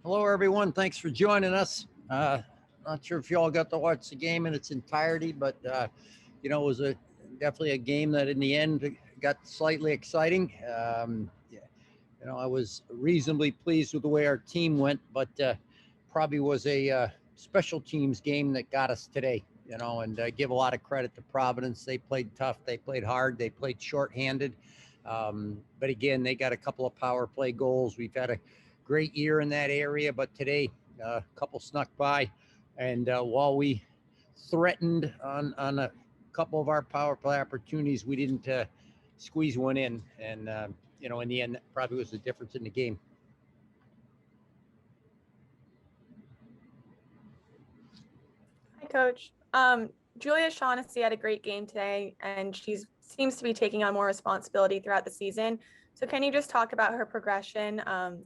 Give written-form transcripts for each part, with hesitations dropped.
Hello, everyone. Thanks for joining us. Not sure if you all got to watch the game in its entirety, but it was definitely a game that in the end got slightly exciting. Yeah, I was reasonably pleased with the way our team went, but probably was a special teams game that got us today. And give a lot of credit to Providence. They played tough. They played hard. They played shorthanded. But again, they got a couple of power play goals. We've had a great year in that area, but today a couple snuck by. And while we threatened on a couple of our power play opportunities, we didn't squeeze one in. And in the end, that probably was the difference in the game. Hi, Coach. Julia Shaughnessy had a great game today, and she seems to be taking on more responsibility throughout the season. So, can you just talk about her progression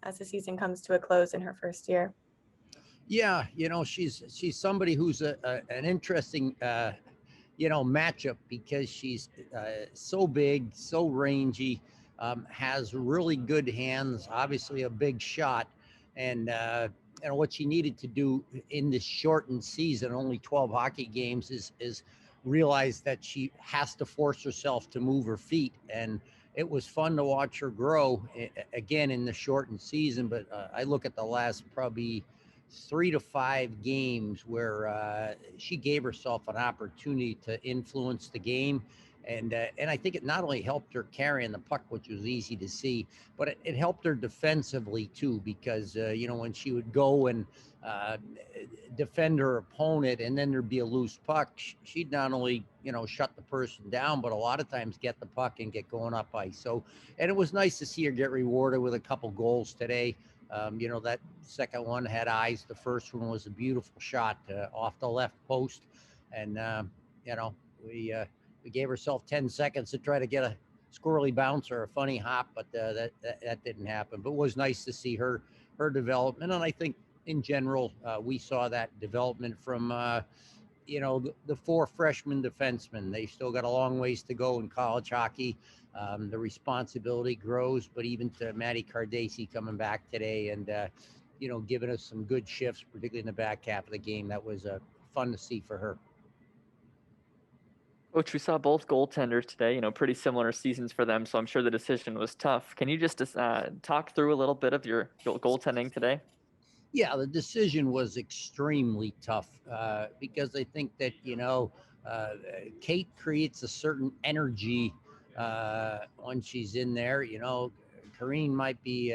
as the season comes to a close in her first year? Yeah, she's somebody who's an interesting matchup because she's so big, so rangy, has really good hands, obviously a big shot, and what she needed to do in this shortened season, only 12 hockey games, is realize that she has to force herself to move her feet. And it was fun to watch her grow again in the shortened season. But I look at the last probably 3 to 5 games where she gave herself an opportunity to influence the game. And I think it not only helped her carrying the puck, which was easy to see, but it helped her defensively too, because when she would go and uh, defend her opponent, and then there'd be a loose puck, she'd not only shut the person down, but a lot of times get the puck and get going up ice. So, and it was nice to see her get rewarded with a couple goals today. That second one had eyes. The first one was a beautiful shot off the left post, and you know we gave ourselves 10 seconds to try to get a squirrely bounce or a funny hop, but that didn't happen. But it was nice to see her development, and I think in general we saw that development from the four freshman defensemen. They still got a long ways to go in college hockey. The responsibility grows, but even to Maddie Cardesi coming back today and giving us some good shifts, particularly in the back half of the game, that was fun to see for her. Coach, we saw both goaltenders today, pretty similar seasons for them, so I'm sure the decision was tough. Can you just talk through a little bit of your goaltending today? Yeah, the decision was extremely tough because I think that Kate creates a certain energy when she's in there. Karine might be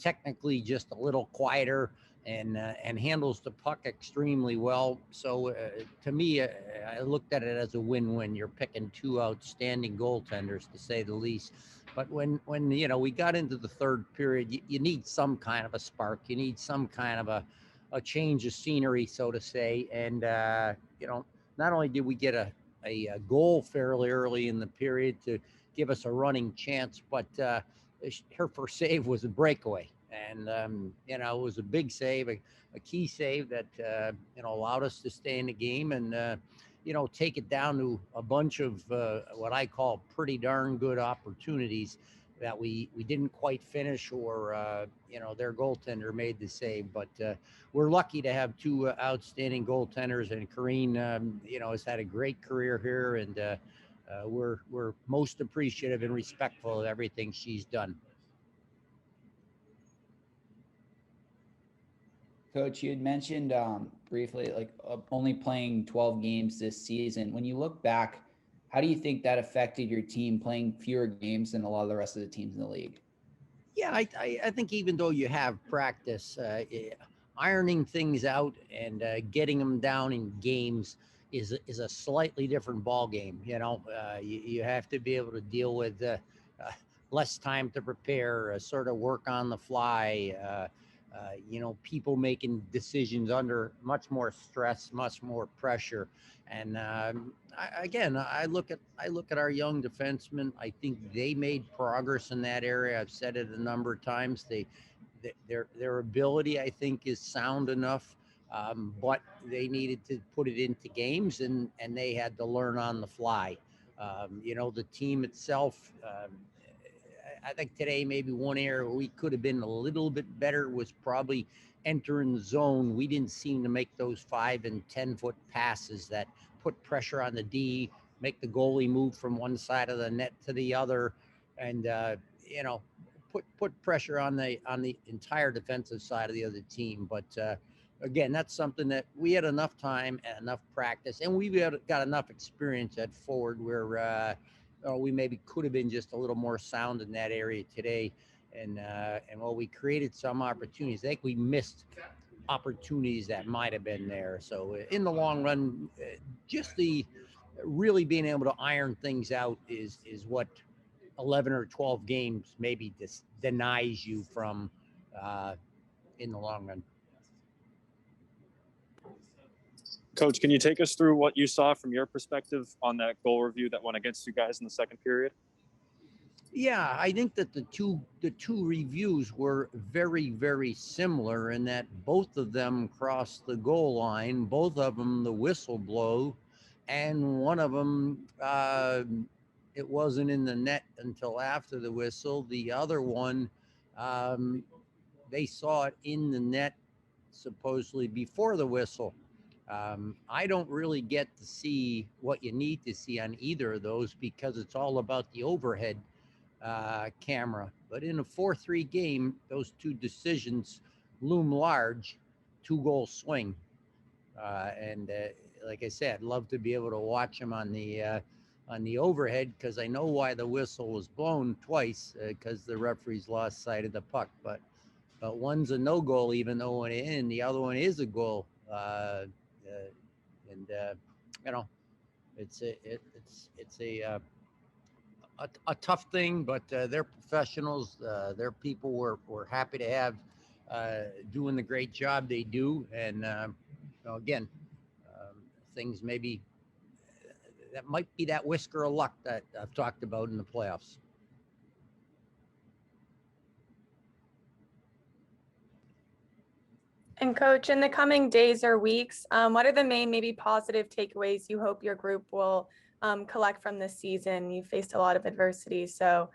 technically just a little quieter and handles the puck extremely well. So to me, I looked at it as a win-win. You're picking two outstanding goaltenders, to say the least. But when we got into the third period, you need some kind of a spark. You need some kind of a change of scenery, so to say. And not only did we get a goal fairly early in the period to give us a running chance, but her first save was a breakaway, and it was a big save, a key save that allowed us to stay in the game and take it down to a bunch of what I call pretty darn good opportunities that we didn't quite finish, or their goaltender made the save. But we're lucky to have two outstanding goaltenders, and Karine has had a great career here, and we're most appreciative and respectful of everything she's done. Coach, you had mentioned briefly only playing 12 games this season. When you look back, how do you think that affected your team playing fewer games than a lot of the rest of the teams in the league? Yeah, I think even though you have practice, ironing things out and getting them down in games is a slightly different ball game. You have to be able to deal with less time to prepare, sort of work on the fly. People making decisions under much more stress, much more pressure. And I look at our young defensemen. I think they made progress in that area. I've said it a number of times. Their ability, I think, is sound enough, but they needed to put it into games, and they had to learn on the fly. The team itself. I think today maybe one area where we could have been a little bit better was probably entering the zone. We didn't seem to make those 5 and 10-foot passes that put pressure on the D, make the goalie move from one side of the net to the other, and put pressure on the entire defensive side of the other team. But again, that's something that we had enough time and enough practice, and we got enough experience at forward where we maybe could have been just a little more sound in that area today. And while we created some opportunities, I think we missed opportunities that might have been there. So in the long run, just the really being able to iron things out is what 11 or 12 games maybe denies you from in the long run. Coach, can you take us through what you saw from your perspective on that goal review that went against you guys in the second period? Yeah, I think that the two reviews were very, very similar in that both of them crossed the goal line, both of them the whistle blow, and one of them it wasn't in the net until after the whistle. The other one, they saw it in the net supposedly before the whistle. I don't really get to see what you need to see on either of those because it's all about the overhead camera. But in a 4-3 game, those two decisions loom large, 2-goal swing. And like I said, I'd love to be able to watch them on the overhead because I know why the whistle was blown twice because the referees lost sight of the puck. But one's a no goal even though it went in, the other one is a goal. It's a tough thing, but they're professionals. They're people we're happy to have doing the great job they do. And again, things maybe that might be that whisker of luck that I've talked about in the playoffs. And Coach, in the coming days or weeks, what are the main maybe positive takeaways you hope your group will collect from this season? You faced a lot of adversity, so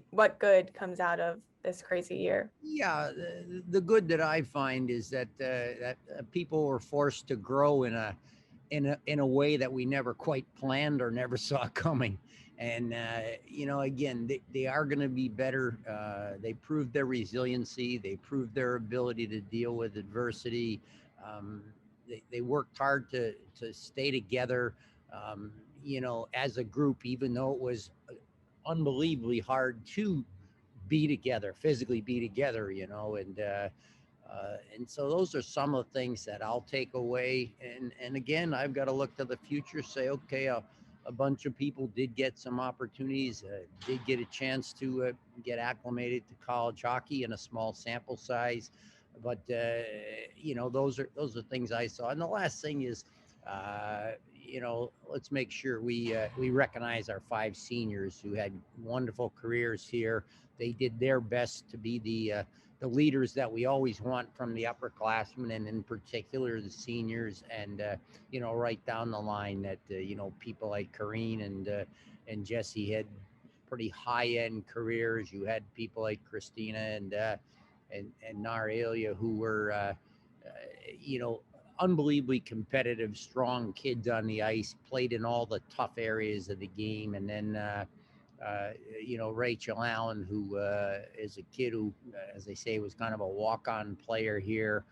what good comes out of this crazy year? Yeah, the good that I find is that people were forced to grow in a way that we never quite planned or never saw coming. And, again, they are going to be better. They proved their resiliency. They proved their ability to deal with adversity. They worked hard to stay together, as a group, even though it was unbelievably hard to be together, physically be together, and so those are some of the things that I'll take away. And again, I've got to look to the future, say, okay, a bunch of people did get some opportunities, did get a chance to get acclimated to college hockey in a small sample size. But, those are things I saw. And the last thing is, let's make sure we recognize our 5 seniors who had wonderful careers here. They did their best to be the leaders that we always want from the upperclassmen, and in particular the seniors. And right down the line that people like Karine and Jesse had pretty high-end careers. You had people like Christina and Naralia who were unbelievably competitive, strong kids on the ice, played in all the tough areas of the game. And then Rachel Allen, who is a kid who, as they say, was kind of a walk-on player here,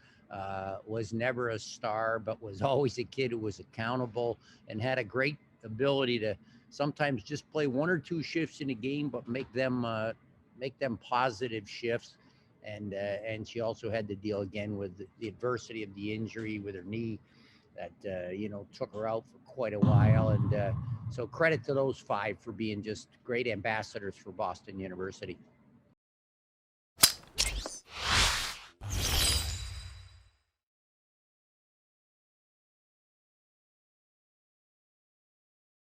was never a star, but was always a kid who was accountable and had a great ability to sometimes just play 1 or 2 shifts in a game, but make them positive shifts. And she also had to deal again with the adversity of the injury with her knee that took her out for quite a while. And so credit to those 5 for being just great ambassadors for Boston University.